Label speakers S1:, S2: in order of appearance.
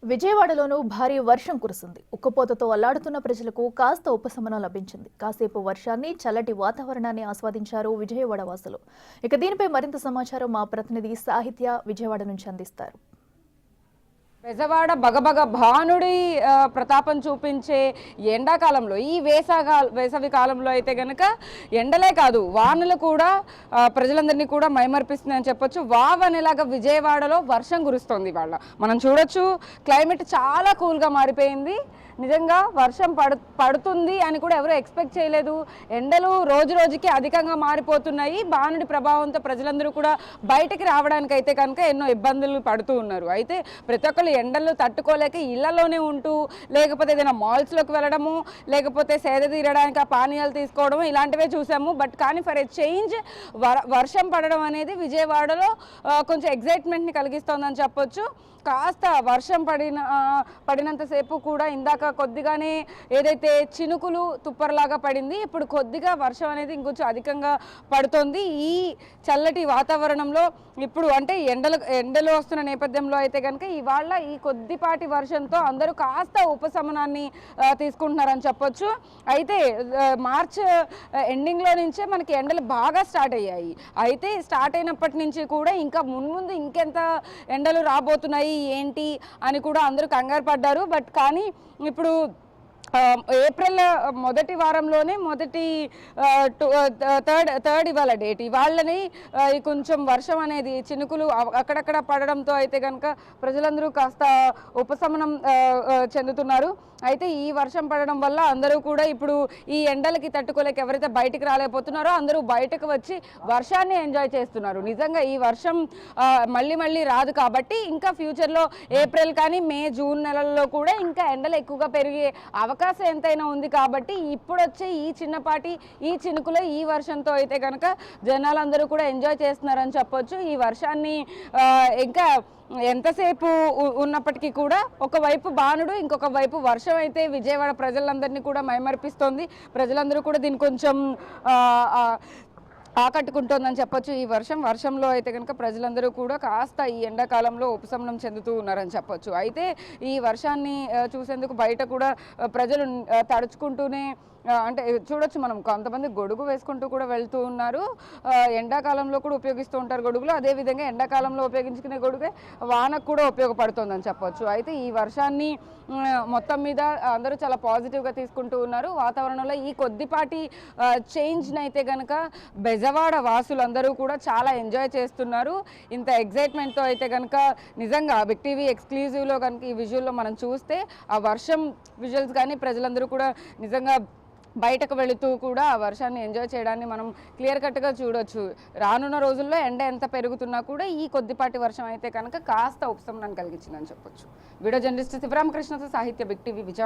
S1: విజయవాడలోనూ భారీ వర్షం కురిసింది. ఉక్కపోతతో అల్లాడుతున్న ప్రజలకు కాస్త ఉపశమనం లభించింది. కాసేపు వర్షాన్ని, చల్లటి వాతావరణాన్ని ఆస్వాదించారు విజయవాడ వాసులు. ఇక దీనిపై మరింత సమాచారం మా ప్రతినిధి సాహిత్య విజయవాడ నుంచి అందిస్తారు.
S2: బెజవాడ బగబగ భానుడి ప్రతాపం చూపించే ఎండాకాలంలో ఈ వేసవి కాలంలో అయితే గనక ఎండలే కాదు వానలు కూడా ప్రజలందరినీ కూడా మైమర్పిస్తుందని చెప్పొచ్చు. వావ్ అనేలాగా విజయవాడలో వర్షం కురుస్తోంది. ఇవాళ మనం చూడొచ్చు, క్లైమేట్ చాలా కూల్గా మారిపోయింది. నిజంగా వర్షం పడుతుంది అని కూడా ఎవరు ఎక్స్పెక్ట్ చేయలేదు. ఎండలు రోజు రోజుకి అధికంగా మారిపోతున్నాయి. భానుడి ప్రభావంతో ప్రజలందరూ కూడా బయటకి రావడానికి అయితే కనుక ఎన్నో ఇబ్బందులు పడుతూ ఉన్నారు. అయితే ప్రతి ఒక్కరు ఎండలు తట్టుకోలేక ఇళ్లలోనే ఉంటూ, లేకపోతే ఏదైనా మాల్స్లోకి వెళ్ళడము, లేకపోతే సేద తీరడానికి ఆ పానీయాలు తీసుకోవడము ఇలాంటివే చూసాము. బట్ కానీ ఫర్ ఎ చేంజ్ వర్షం పడడం అనేది విజయవాడలో కొంచెం ఎగ్జైట్మెంట్ని కలిగిస్తోందని చెప్పొచ్చు. కాస్త వర్షం పడినంతసేపు కూడా ఇందాక కొద్దిగానే ఏదైతే చినుకులు తుప్పరలాగా పడింది, ఇప్పుడు కొద్దిగా వర్షం అనేది ఇంకొంచెం అధికంగా పడుతోంది. ఈ చల్లటి వాతావరణంలో ఇప్పుడు అంటే ఎండలు వస్తున్న నేపథ్యంలో అయితే కనుక ఇవాళ ఈ కొద్దిపాటి వర్షంతో అందరూ కాస్త ఉపశమనాన్ని తీసుకుంటున్నారని చెప్పొచ్చు. అయితే మార్చ్ ఎండింగ్లో నుంచే మనకి ఎండలు బాగా స్టార్ట్ అయ్యాయి. అయితే స్టార్ట్ అయినప్పటి నుంచి కూడా ఇంకా మున్ముందు ఇంకెంత ఎండలు రాబోతున్నాయి ఏంటి అని కూడా అందరూ కంగారు పడ్డారు. బట్ కానీ ఇప్పుడు ఏప్రిల్ మొదటి వారంలోనే థర్డ్ ఇవాళ డేట్, ఇవాళ్ళని కొంచెం వర్షం అనేది చినుకులు అక్కడక్కడ పడడంతో అయితే కనుక ప్రజలందరూ కాస్త ఉపశమనం చెందుతున్నారు. అయితే ఈ వర్షం పడడం వల్ల అందరూ కూడా ఇప్పుడు ఈ ఎండలకి తట్టుకోలేక ఎవరైతే బయటికి రాలేకపోతున్నారో అందరూ బయటకు వచ్చి వర్షాన్ని ఎంజాయ్ చేస్తున్నారు. నిజంగా ఈ వర్షం మళ్ళీ రాదు కాబట్టి ఇంకా ఫ్యూచర్లో ఏప్రిల్ కానీ మే జూన్ నెలల్లో కూడా ఇంకా ఎండలు ఎక్కువగా పెరిగే అవకాశం ఎంతైనా ఉంది. కాబట్టి ఇప్పుడు వచ్చే ఈ చిన్నపాటి ఈ చినుకులో ఈ వర్షంతో అయితే కనుక జనాలందరూ కూడా ఎంజాయ్ చేస్తున్నారని చెప్పొచ్చు. ఈ వర్షాన్ని ఇంకా ఎంతసేపు ఉన్నప్పటికీ కూడా ఒకవైపు భానుడు, ఇంకొక వైపు వర్షం అయితే విజయవాడ ప్రజలందరినీ కూడా మైమర్పిస్తోంది. ప్రజలందరూ కూడా దీన్ని కొంచెం ఆకట్టుకుంటోందని చెప్పొచ్చు. ఈ వర్షంలో అయితే కనుక ప్రజలందరూ కూడా కాస్త ఈ ఎండాకాలంలో ఉపశమనం చెందుతూ ఉన్నారని చెప్పొచ్చు. అయితే ఈ వర్షాన్ని చూసేందుకు బయట కూడా ప్రజలు తడుచుకుంటూనే అంటే చూడొచ్చు మనం, కొంతమంది గొడుగు వేసుకుంటూ కూడా వెళ్తూ ఉన్నారు. ఎండాకాలంలో కూడా ఉపయోగిస్తూ ఉంటారు గొడుగులు, అదేవిధంగా ఎండాకాలంలో ఉపయోగించుకునే గొడుగే వానకు కూడా ఉపయోగపడుతుందని చెప్పొచ్చు. అయితే ఈ వర్షాన్ని మొత్తం మీద అందరూ చాలా పాజిటివ్గా తీసుకుంటూ ఉన్నారు. వాతావరణంలో ఈ కొద్దిపాటి చేంజ్ని అయితే కనుక బెజవాడ వాసులందరూ కూడా చాలా ఎంజాయ్ చేస్తున్నారు. ఇంత ఎగ్జైట్మెంట్తో అయితే కనుక నిజంగా బిగ్ టీవీ ఎక్స్క్లూజివ్లో కనుక ఈ విజువల్లో మనం చూస్తే ఆ వర్షం విజువల్స్ కానీ ప్రజలందరూ కూడా నిజంగా బయటకు వెళుతూ కూడా ఆ వర్షాన్ని ఎంజాయ్ చేయడాన్ని మనం క్లియర్ కట్గా చూడొచ్చు. రానున్న రోజుల్లో ఎండ ఎంత పెరుగుతున్నా కూడా ఈ కొద్దిపాటి వర్షం అయితే కనుక కాస్త ఉపశమనాన్ని కలిగించిందని చెప్పొచ్చు. వీడియో జర్నలిస్ట్ శివరామకృష్ణతో సాహిత్య, బిగ్ టీవీ విజయవాడ.